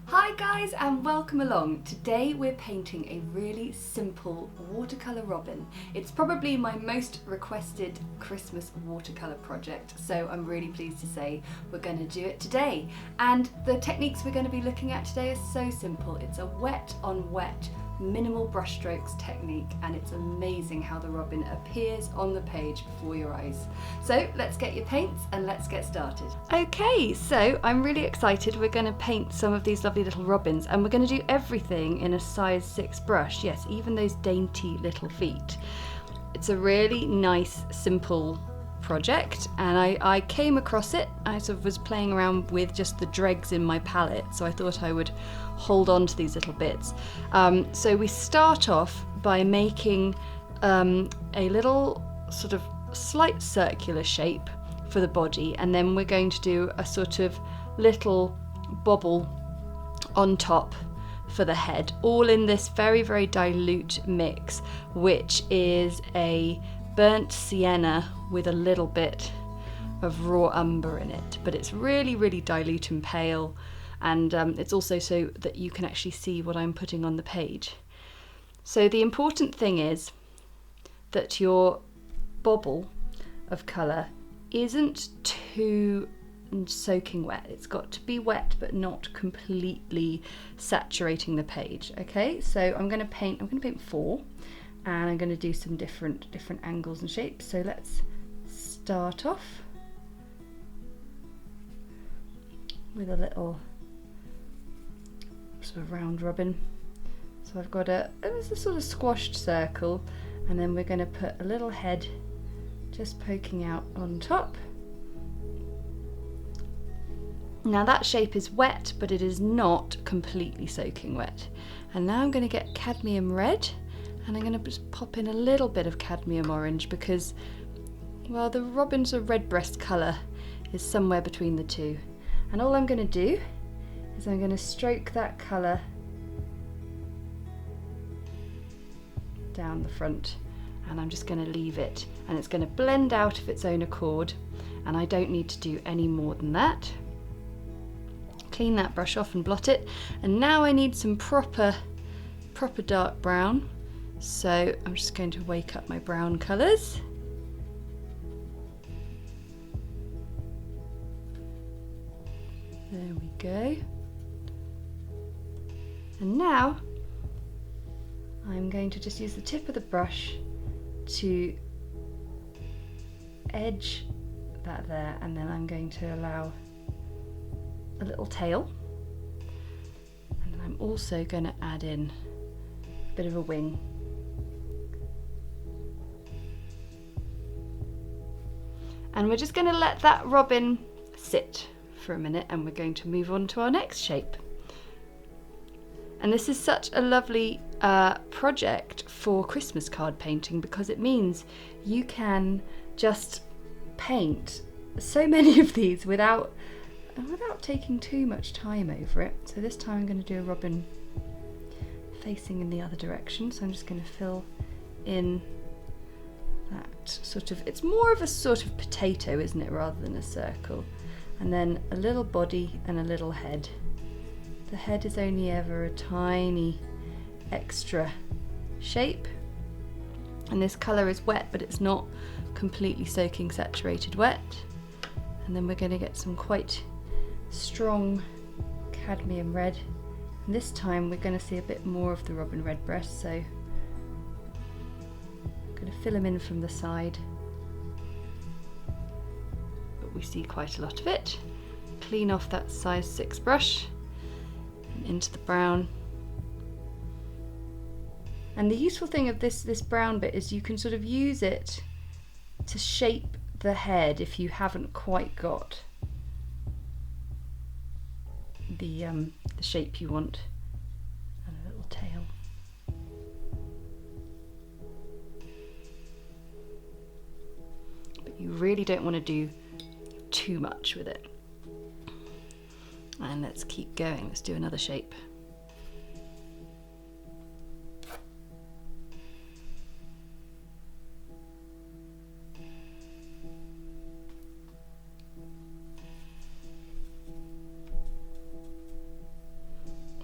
Hi guys and welcome along. Today we're painting a really simple watercolour robin. It's probably my most requested Christmas watercolour project, so I'm really pleased to say we're going to do it today. And the techniques we're going to be looking at today are so simple. It's a wet on wet minimal brushstrokes technique, and it's amazing how the robin appears on the page before your eyes. So let's get your paints and let's get started. Okay, so I'm really excited. We're going to paint some of these lovely little robins, and we're going to do everything in a size 6 brush. Yes, even those dainty little feet. It's a really nice, simple project, and I came across it. I sort of was playing around with just the dregs in my palette, so I thought I would hold on to these little bits. So we start off by making a little sort of slight circular shape for the body, and then we're going to do a sort of little bobble on top for the head, all in this very, very dilute mix, which is a burnt sienna with a little bit of raw umber in it, but it's really, really dilute and pale, and it's also so that you can actually see what I'm putting on the page. So the important thing is that your bobble of colour isn't too soaking wet. It's got to be wet but not completely saturating the page. Okay, so I'm going to paint 4, and I'm going to do some different angles and shapes. So let's start off with a little sort of round robin. So I've got it's a sort of squashed circle, and then we're going to put a little head just poking out on top. Now that shape is wet, but it is not completely soaking wet. And now I'm going to get Cadmium Red, and I'm going to just pop in a little bit of Cadmium Orange because, well, the robin's red breast colour is somewhere between the two. And all I'm going to do is I'm going to stroke that colour down the front, and I'm just going to leave it, and it's going to blend out of its own accord, and I don't need to do any more than that. Clean that brush off and blot it, and now I need some proper dark brown. So I'm just going to wake up my brown colours. There we go. And now I'm going to just use the tip of the brush to edge that there, and then I'm going to allow a little tail, and then I'm also going to add in a bit of a wing. And we're just going to let that robin sit for a minute, and we're going to move on to our next shape. And this is such a lovely project for Christmas card painting, because it means you can just paint so many of these without taking too much time over it. So this time I'm going to do a robin facing in the other direction, so I'm just going to fill in that sort of, it's more of a sort of potato, isn't it, rather than a circle, and then a little body and a little head. The head is only ever a tiny extra shape, and this colour is wet, but it's not completely soaking saturated wet. And then we're going to get some quite strong cadmium red, and this time we're going to see a bit more of the robin red breast, so I'm going to fill them in from the side, but we see quite a lot of it. Clean off that size 6 brush and into the brown. And the useful thing of this brown bit is you can sort of use it to shape the head if you haven't quite got the shape you want, and a little tail. But you really don't want to do too much with it. And let's keep going, let's do another shape.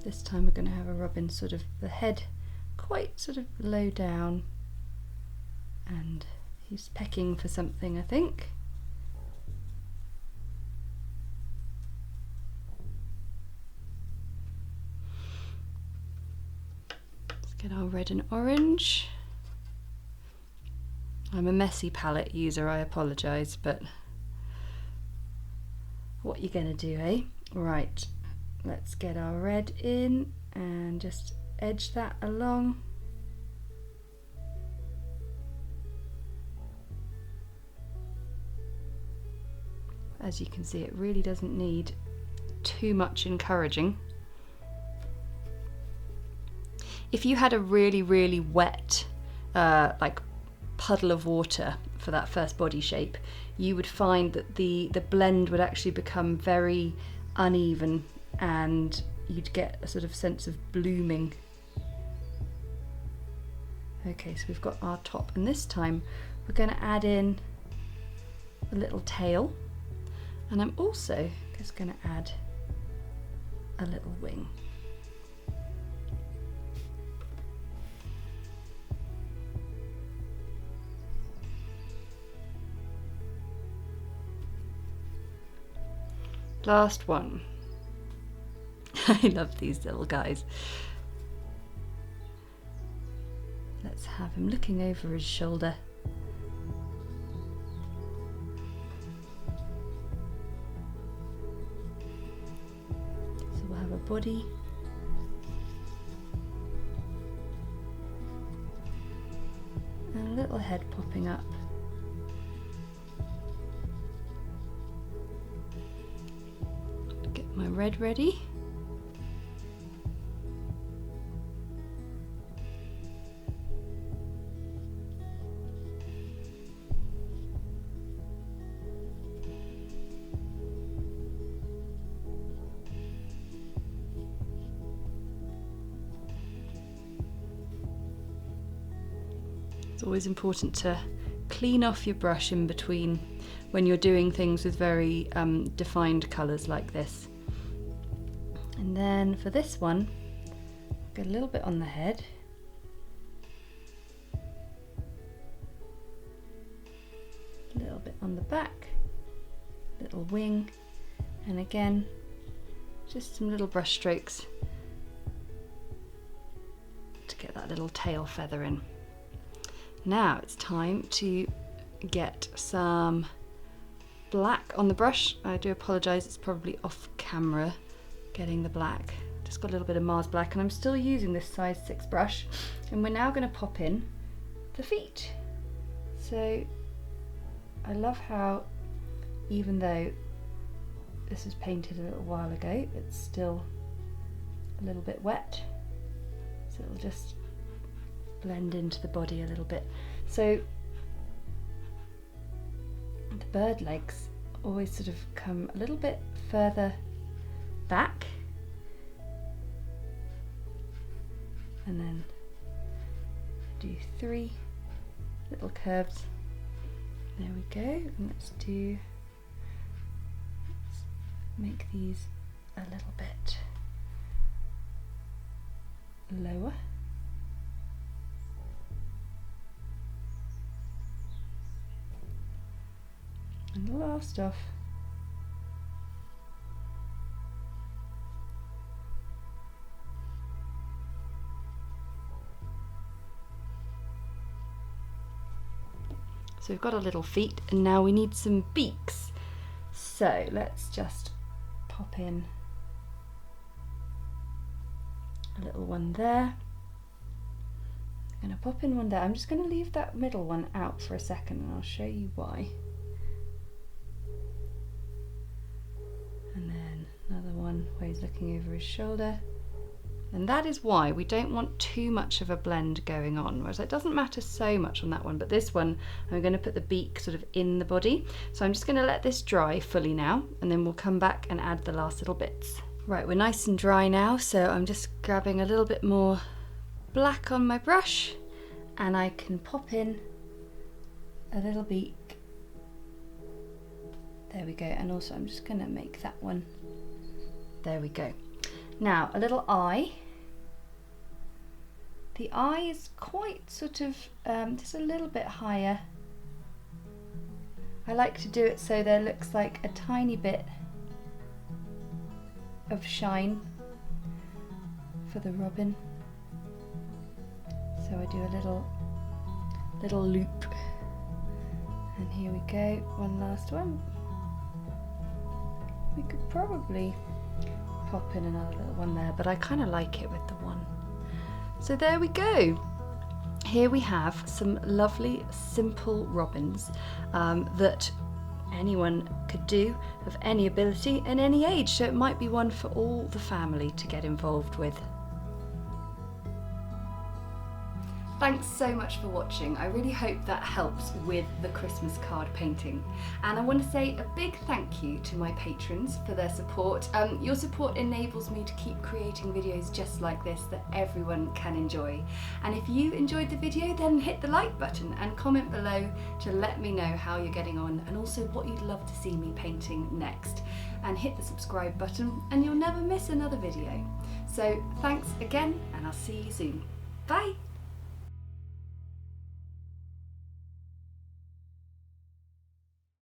This time we're going to have a robin sort of the head quite sort of low down, and he's pecking for something, I think. Let's get our red and orange. I'm a messy palette user, I apologise, but what you gonna do, eh? Right, let's get our red in and just edge that along. As you can see, it really doesn't need too much encouraging. If you had a really, really wet, like puddle of water for that first body shape, you would find that the blend would actually become very uneven and you'd get a sort of sense of blooming. Okay, so we've got our top, and this time we're going to add in a little tail, and I'm also just going to add a little wing. Last one. I love these little guys. Let's have him looking over his shoulder. So we'll have a body. And a little head popping up. Get my red ready. It's always important to clean off your brush in between when you're doing things with very defined colours like this. And then for this one, get a little bit on the head. A little bit on the back, little wing, and again, just some little brush strokes to get that little tail feather in. Now it's time to get some black on the brush. I do apologise, it's probably off camera getting the black. Just got a little bit of Mars black, and I'm still using this size 6 brush, and we're now going to pop in the feet. So I love how, even though this was painted a little while ago, it's still a little bit wet, so it'll just blend into the body a little bit. So the bird legs always sort of come a little bit further back, and then do 3 little curves. There we go. And let's make these a little bit lower. And last off, so we've got our little feet, and now we need some beaks. So let's just pop in a little one there. I'm going to pop in one there. I'm just going to leave that middle one out for a second, and I'll show you why. And then another one where he's looking over his shoulder. And that is why we don't want too much of a blend going on, whereas it doesn't matter so much on that one, but this one I'm going to put the beak sort of in the body. So I'm just going to let this dry fully now, and then we'll come back and add the last little bits. Right, we're nice and dry now, so I'm just grabbing a little bit more black on my brush, and I can pop in a little beak. There we go, and also I'm just going to make that one. There we go. Now a little eye. The eye is quite sort of just a little bit higher. I like to do it so there looks like a tiny bit of shine for the robin. So I do a little loop, and here we go, one last one. We could probably pop in another little one there, but I kind of like it with the one. So there we go. Here we have some lovely simple robins that anyone could do, of any ability and any age, so it might be one for all the family to get involved with. Thanks so much for watching. I really hope that helps with the Christmas card painting. And I want to say a big thank you to my patrons for their support. Your support enables me to keep creating videos just like this that everyone can enjoy. And if you enjoyed the video, then hit the like button and comment below to let me know how you're getting on, and also what you'd love to see me painting next. And hit the subscribe button and you'll never miss another video. So thanks again, and I'll see you soon. Bye!